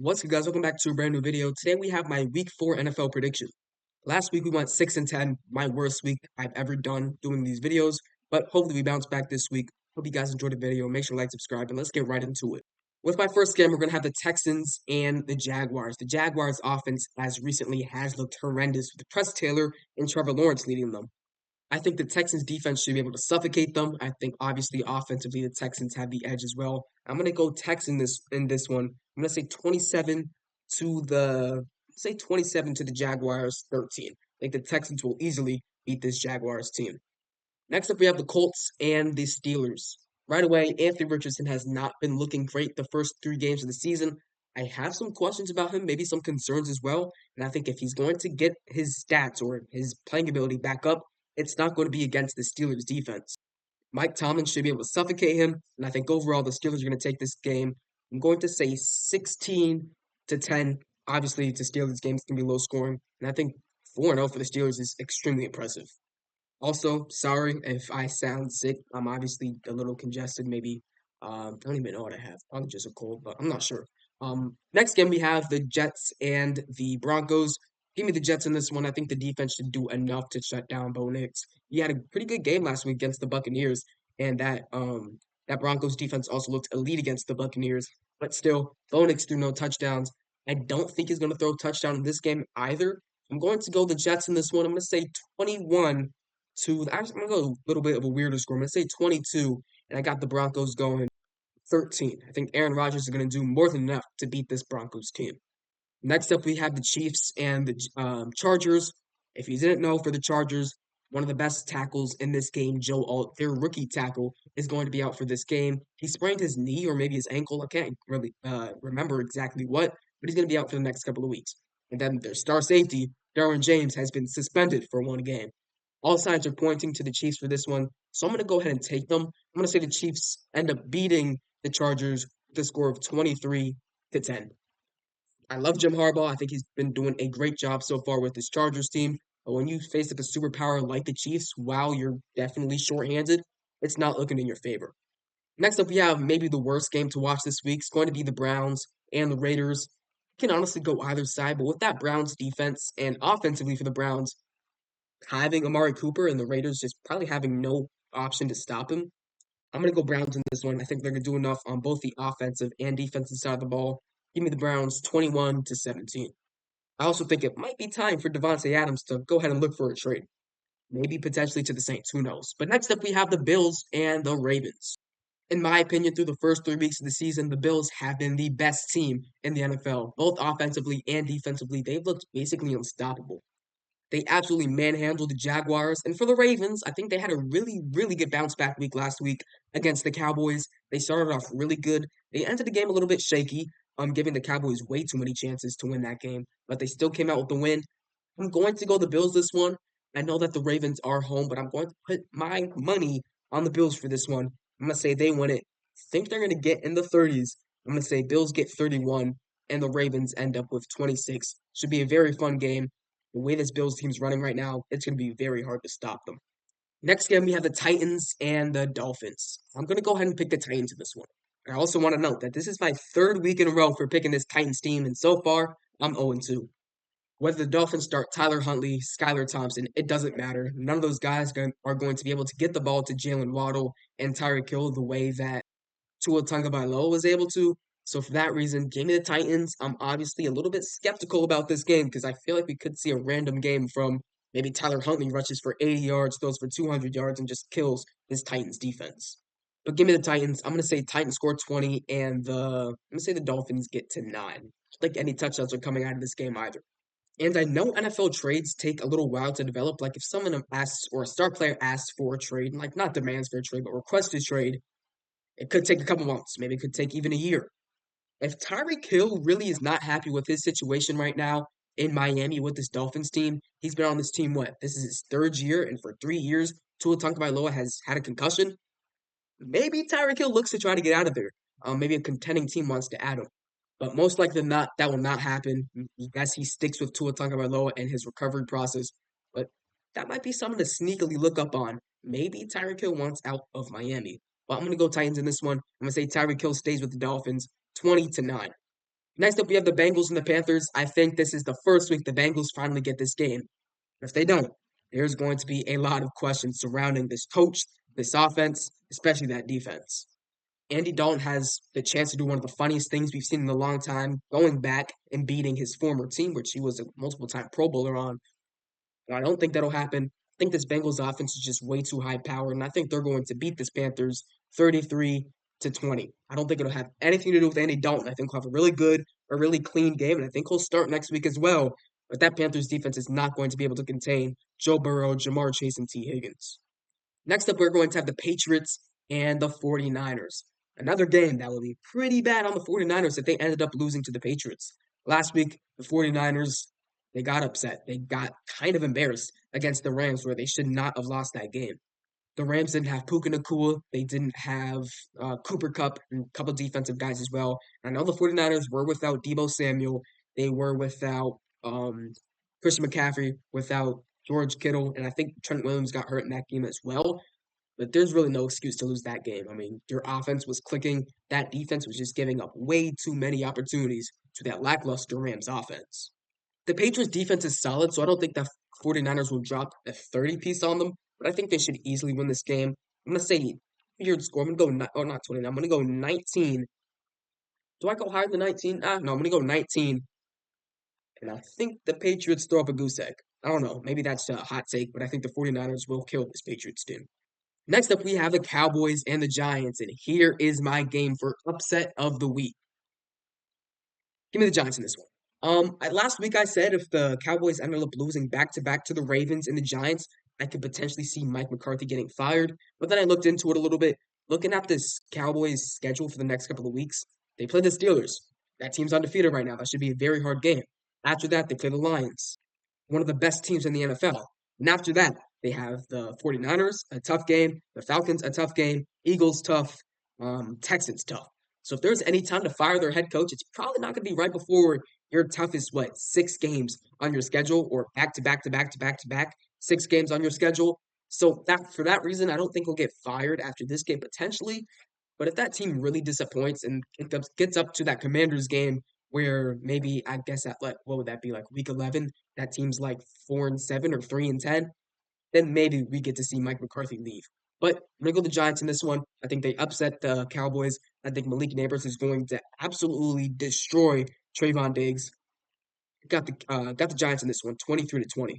What's good, guys? Welcome back to a brand new video. Today we have my week 4 NFL prediction. Last week we went 6 and 10, my worst week I've ever done doing these videos, but hopefully we bounce back this week. Hope you guys enjoyed the video. Make sure to like, subscribe, and let's get right into it. With my first game, we're going to have the Texans and the Jaguars. The Jaguars offense as recently has looked horrendous with Press Taylor and Trevor Lawrence leading them. I think the Texans defense should be able to suffocate them. I think obviously offensively the Texans have the edge as well. I'm gonna go Texans in this one. I'm gonna say 27 to the 27 to the Jaguars 13. I think the Texans will easily beat this Jaguars team. Next up we have the Colts and the Steelers. Right away, Anthony Richardson has not been looking great the first 3 games of the season. I have some questions about him, maybe some concerns as well. And I think if he's going to get his stats or his playing ability back up, it's not going to be against the Steelers defense. Mike Tomlin should be able to suffocate him, and I think overall the Steelers are going to take this game. I'm going to say 16 to 10. Obviously, the Steelers games can be low scoring, and I think 4-0 for the Steelers is extremely impressive. Also, sorry if I sound sick. I'm obviously a little congested, maybe. I don't even know what I have. Probably just a cold, but I'm not sure. Next game we have the Jets and the Broncos. Give me the Jets in this one. I think the defense should do enough to shut down Bo Nix. He had a pretty good game last week against the Buccaneers, and that Broncos defense also looked elite against the Buccaneers. But still, Bo Nix threw no touchdowns. I don't think he's going to throw a touchdown in this game either. I'm going to go the Jets in this one. I'm going to say 21 to actually, I'm gonna go a little bit of a weirder score. I'm gonna say 22, and I got the Broncos going 13. I think Aaron Rodgers is gonna do more than enough to beat this Broncos team. Next up, we have the Chiefs and the Chargers. If you didn't know, for the Chargers, one of the best tackles in this game, Joe Alt, their rookie tackle, is going to be out for this game. He sprained his knee or maybe his ankle. I can't really remember exactly what, but he's going to be out for the next couple of weeks. And then their star safety, Derwin James, has been suspended for one game. All signs are pointing to the Chiefs for this one, so I'm going to go ahead and take them. I'm going to say the Chiefs end up beating the Chargers with a score of 23 to 10. I love Jim Harbaugh. I think he's been doing a great job so far with this Chargers team. But when you face like a superpower like the Chiefs, while you're definitely shorthanded, it's not looking in your favor. Next up, we have maybe the worst game to watch this week. It's going to be the Browns and the Raiders. You can honestly go either side, but with that Browns defense and offensively for the Browns, having Amari Cooper and the Raiders just probably having no option to stop him, I'm going to go Browns in this one. I think they're going to do enough on both the offensive and defensive side of the ball. Give me the Browns 21 to 17. I also think it might be time for Devontae Adams to go ahead and look for a trade. Maybe potentially to the Saints, who knows? But next up, we have the Bills and the Ravens. In my opinion, through the first 3 weeks of the season, the Bills have been the best team in the NFL, both offensively and defensively. They've looked basically unstoppable. They absolutely manhandled the Jaguars. And for the Ravens, I think they had a really, really good bounce back week last week against the Cowboys. They started off really good. They ended the game a little bit shaky, giving the Cowboys way too many chances to win that game, but they still came out with the win. I'm going to go the Bills this one. I know that the Ravens are home, but I'm going to put my money on the Bills for this one. I'm going to say they win it. I think they're going to get in the 30s. I'm going to say Bills get 31 and the Ravens end up with 26. Should be a very fun game. The way this Bills team's running right now, it's going to be very hard to stop them. Next game, we have the Titans and the Dolphins. I'm going to go ahead and pick the Titans in this one. I also want to note that this is my third week in a row for picking this Titans team, and so far, I'm 0-2. Whether the Dolphins start Tyler Huntley, Skylar Thompson, it doesn't matter. None of those guys are going to be able to get the ball to Jalen Waddle and Tyreek Hill the way that Tua Tagovailoa was able to. So for that reason, give me the Titans. I'm obviously a little bit skeptical about this game because I feel like we could see a random game from maybe Tyler Huntley rushes for 80 yards, throws for 200 yards, and just kills his Titans defense. But give me the Titans. I'm going to say Titans score 20, and I'm going to say the Dolphins get to 9. I don't think any touchdowns are coming out of this game either. And I know NFL trades take a little while to develop. Like if someone asks or a star player asks for a trade, like not demands for a trade, but requests a trade, it could take a couple months. Maybe it could take even a year. If Tyreek Hill really is not happy with his situation right now in Miami with this Dolphins team, he's been on this team what? This is his third year, and for 3 years, Tua Tagovailoa has had a concussion. Maybe Tyreek Hill looks to try to get out of there. Maybe a contending team wants to add him. But most likely than not, that will not happen. Yes, he sticks with Tua Tagovailoa and his recovery process, but that might be something to sneakily look up on. Maybe Tyreek Hill wants out of Miami. But I'm going to go Titans in this one. I'm going to say Tyreek Hill stays with the Dolphins 20 to 9. Next up, we have the Bengals and the Panthers. I think this is the first week the Bengals finally get this game. If they don't, there's going to be a lot of questions surrounding this coach, this offense, especially that defense. Andy Dalton has the chance to do one of the funniest things we've seen in a long time, going back and beating his former team, which he was a multiple time Pro Bowler on. I don't think that'll happen. I think this Bengals offense is just way too high powered, and I think they're going to beat this Panthers 33-20. I don't think it'll have anything to do with Andy Dalton. I think he'll have a really clean game, and I think he'll start next week as well. But that Panthers defense is not going to be able to contain Joe Burrow, Jamar Chase, and T. Higgins. Next up, we're going to have the Patriots and the 49ers. Another game that will be pretty bad on the 49ers if they ended up losing to the Patriots. Last week, the 49ers, they got upset. They got kind of embarrassed against the Rams where they should not have lost that game. The Rams didn't have Puka Nacua. They didn't have Cooper Kupp and a couple defensive guys as well. I know the 49ers were without Deebo Samuel. They were without Christian McCaffrey, without George Kittle, and I think Trent Williams got hurt in that game as well. But there's really no excuse to lose that game. I mean, your offense was clicking. That defense was just giving up way too many opportunities to that lackluster Rams offense. The Patriots defense is solid, so I don't think the 49ers will drop a 30 piece on them, but I think they should easily win this game. I'm going to say weird score. I'm going to go, not 20. I'm going to go 19. Do I go higher than 19? No, I'm going to go 19. And I think the Patriots throw up a goose egg. I don't know. Maybe that's a hot take, but I think the 49ers will kill this Patriots team. Next up, we have the Cowboys and the Giants, and here is my game for upset of the week. Give me the Giants in this one. Last week I said if the Cowboys ended up losing back to back to the Ravens and the Giants, I could potentially see Mike McCarthy getting fired. But then I looked into it a little bit. Looking at this Cowboys schedule for the next couple of weeks, they play the Steelers. That team's undefeated right now. That should be a very hard game. After that, they play the Lions, one of the best teams in the NFL. And after that, they have the 49ers, a tough game, the Falcons, a tough game, Eagles, tough, Texans, tough. So if there's any time to fire their head coach, it's probably not going to be right before your toughest, 6 games on your schedule or back to back to back to back to back, 6 games on your schedule. So that for that reason, I don't think he'll get fired after this game potentially. But if that team really disappoints and gets up to that Commanders game where maybe I guess at like what would that be like week 11, that team's like 4-7 or 3-10, then maybe we get to see Mike McCarthy leave. But I'm gonna go the Giants in this one. I think they upset the Cowboys. I think Malik Neighbors is going to absolutely destroy Trayvon Diggs. Got the Giants in this one, 23-20.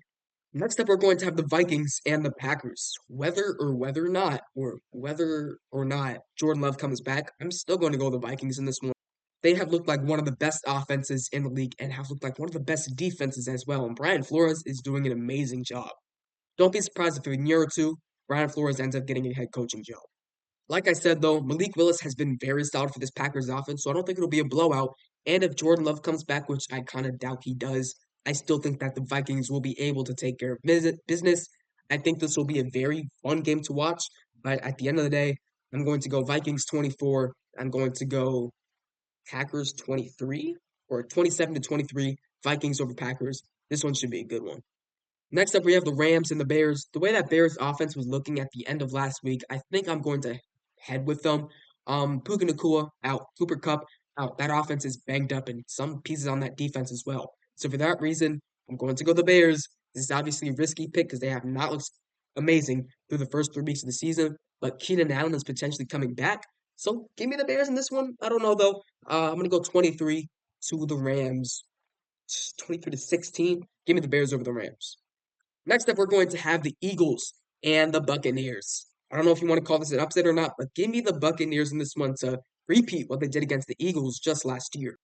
Next up, we're going to have the Vikings and the Packers. Whether or not Jordan Love comes back, I'm still going to go the Vikings in this one. They have looked like one of the best offenses in the league and have looked like one of the best defenses as well. And Brian Flores is doing an amazing job. Don't be surprised if in a year or two, Brian Flores ends up getting a head coaching job. Like I said, though, Malik Willis has been very solid for this Packers offense, so I don't think it'll be a blowout. And if Jordan Love comes back, which I kind of doubt he does, I still think that the Vikings will be able to take care of business. I think this will be a very fun game to watch, but at the end of the day, I'm going to go Vikings 24. I'm going to go Packers 23 or 27-23, Vikings over Packers. This one should be a good one. Next up, we have the Rams and the Bears. The way that Bears offense was looking at the end of last week, I think I'm going to head with them. Puka Nacua out, Cooper Kupp out. That offense is banged up and some pieces on that defense as well. So for that reason, I'm going to go the Bears. This is obviously a risky pick because they have not looked amazing through the first 3 weeks of the season, but Keenan Allen is potentially coming back. So give me the Bears in this one. I don't know though. I'm gonna go 23 to the Rams. 23-16. Give me the Bears over the Rams. Next up, we're going to have the Eagles and the Buccaneers. I don't know if you want to call this an upset or not, but give me the Buccaneers in this one to repeat what they did against the Eagles just last year.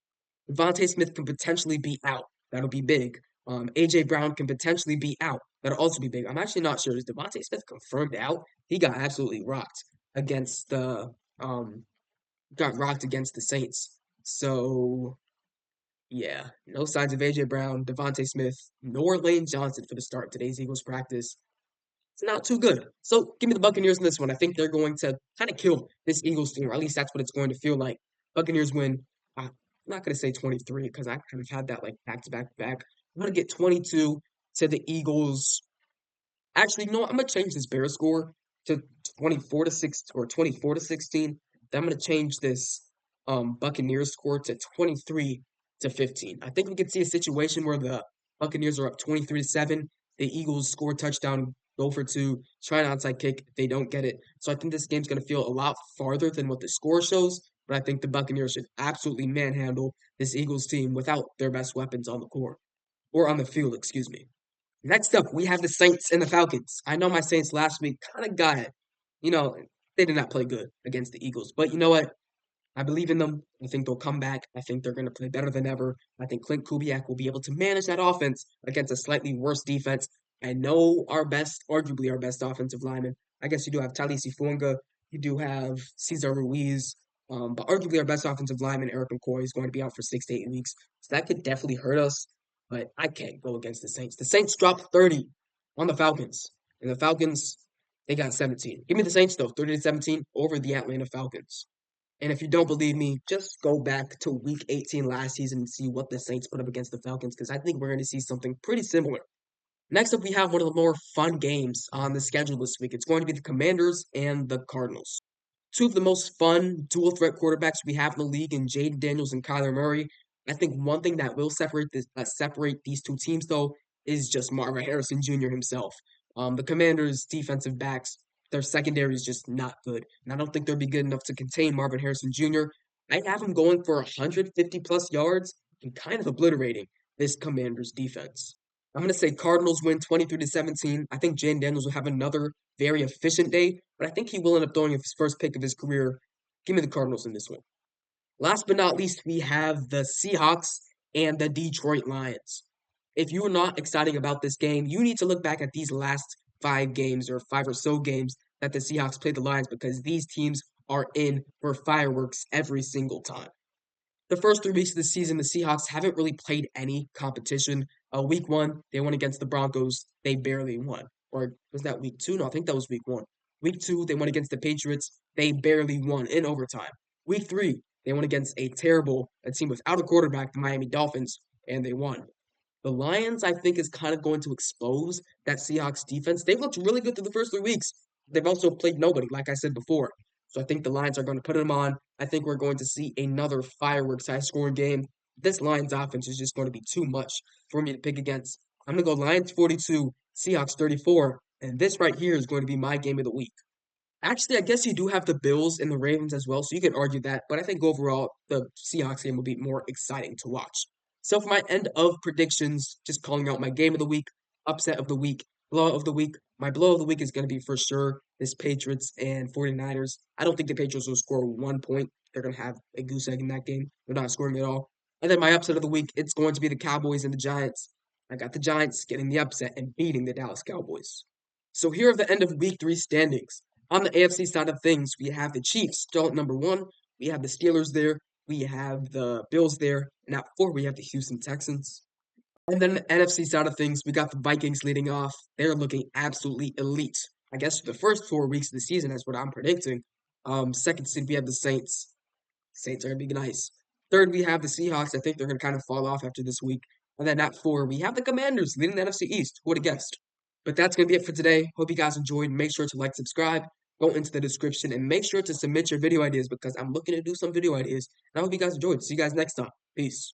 Devontae Smith can potentially be out. That'll be big. A.J. Brown can potentially be out. That'll also be big. I'm actually not sure. Is Devontae Smith confirmed out? He got absolutely rocked against the Saints. So yeah, no signs of A.J. Brown, Devontae Smith, nor Lane Johnson for the start of today's Eagles practice. It's not too good. So give me the Buccaneers in this one. I think they're going to kind of kill this Eagles team, or at least that's what it's going to feel like. Buccaneers win. I'm not going to say 23 because I kind of had that like back to back to back. I'm going to get 22 to the Eagles. Actually, no, I'm going to change this Bears score to 24-6 or 24-16. Then I'm going to change this Buccaneers score to 23 to 15. I think we could see a situation where the Buccaneers are up 23-7. The Eagles score a touchdown, go for two, try an onside kick. They don't get it. So I think this game's going to feel a lot farther than what the score shows. But I think the Buccaneers should absolutely manhandle this Eagles team without their best weapons on the court or on the field, excuse me. Next up, we have the Saints and the Falcons. I know my Saints last week kind of got it. You know, they did not play good against the Eagles. But you know what? I believe in them. I think they'll come back. I think they're going to play better than ever. I think Clint Kubiak will be able to manage that offense against a slightly worse defense. I know arguably our best offensive lineman. I guess you do have Talisi Fuanga. You do have Cesar Ruiz. But arguably our best offensive lineman, Eric McCoy, is going to be out for 6 to 8 weeks. So that could definitely hurt us. But I can't go against the Saints. The Saints dropped 30 on the Falcons. And the Falcons, they got 17. Give me the Saints, though, 30-17 over the Atlanta Falcons. And if you don't believe me, just go back to week 18 last season and see what the Saints put up against the Falcons, because I think we're going to see something pretty similar. Next up, we have one of the more fun games on the schedule this week. It's going to be the Commanders and the Cardinals. Two of the most fun dual threat quarterbacks we have in the league in Jaden Daniels and Kyler Murray. I think one thing that will separate these two teams though is just Marvin Harrison Jr. himself. The Commanders' defensive backs, their secondary is just not good, and I don't think they'll be good enough to contain Marvin Harrison Jr. I have him going for 150 plus yards and kind of obliterating this Commanders defense. I'm going to say Cardinals win 23-17. I think Jaden Daniels will have another very efficient day, but I think he will end up throwing his first pick of his career. Give me the Cardinals in this one. Last but not least, we have the Seahawks and the Detroit Lions. If you are not excited about this game, you need to look back at these last 5 games or 5 or so games that the Seahawks played the Lions, because these teams are in for fireworks every single time. The first 3 weeks of the season, the Seahawks haven't really played any competition. Week 1, they won against the Broncos. They barely won. Or was that week 2? No, I think that was week 1. Week 2, they won against the Patriots. They barely won in overtime. Week 3, they went against a team without a quarterback, the Miami Dolphins, and they won. The Lions, I think, is kind of going to expose that Seahawks defense. They've looked really good through the first 3 weeks. They've also played nobody, like I said before. So I think the Lions are going to put them on. I think we're going to see another fireworks high scoring game. This Lions offense is just going to be too much for me to pick against. I'm going to go Lions 42, Seahawks 34, and this right here is going to be my game of the week. Actually, I guess you do have the Bills and the Ravens as well, so you can argue that. But I think overall, the Seahawks game will be more exciting to watch. So for my end of predictions, just calling out my game of the week, upset of the week, blowout of the week. My blow of the week is going to be for sure this Patriots and 49ers. I don't think the Patriots will score 1 point. They're going to have a goose egg in that game. They're not scoring at all. And then my upset of the week, it's going to be the Cowboys and the Giants. I got the Giants getting the upset and beating the Dallas Cowboys. So here are the end of week 3 standings. On the AFC side of things, we have the Chiefs still at number 1. We have the Steelers there. We have the Bills there. And at 4, we have the Houston Texans. And then the NFC side of things, we got the Vikings leading off. They're looking absolutely elite. I guess for the first 4 weeks of the season, that's what I'm predicting. Second seed, we have the Saints. Saints are going to be nice. Third, we have the Seahawks. I think they're going to kind of fall off after this week. And then at 4, we have the Commanders leading the NFC East. Who would have guessed? But that's going to be it for today. Hope you guys enjoyed. Make sure to like, subscribe, go into the description, and make sure to submit your video ideas, because I'm looking to do some video ideas. And I hope you guys enjoyed. See you guys next time. Peace.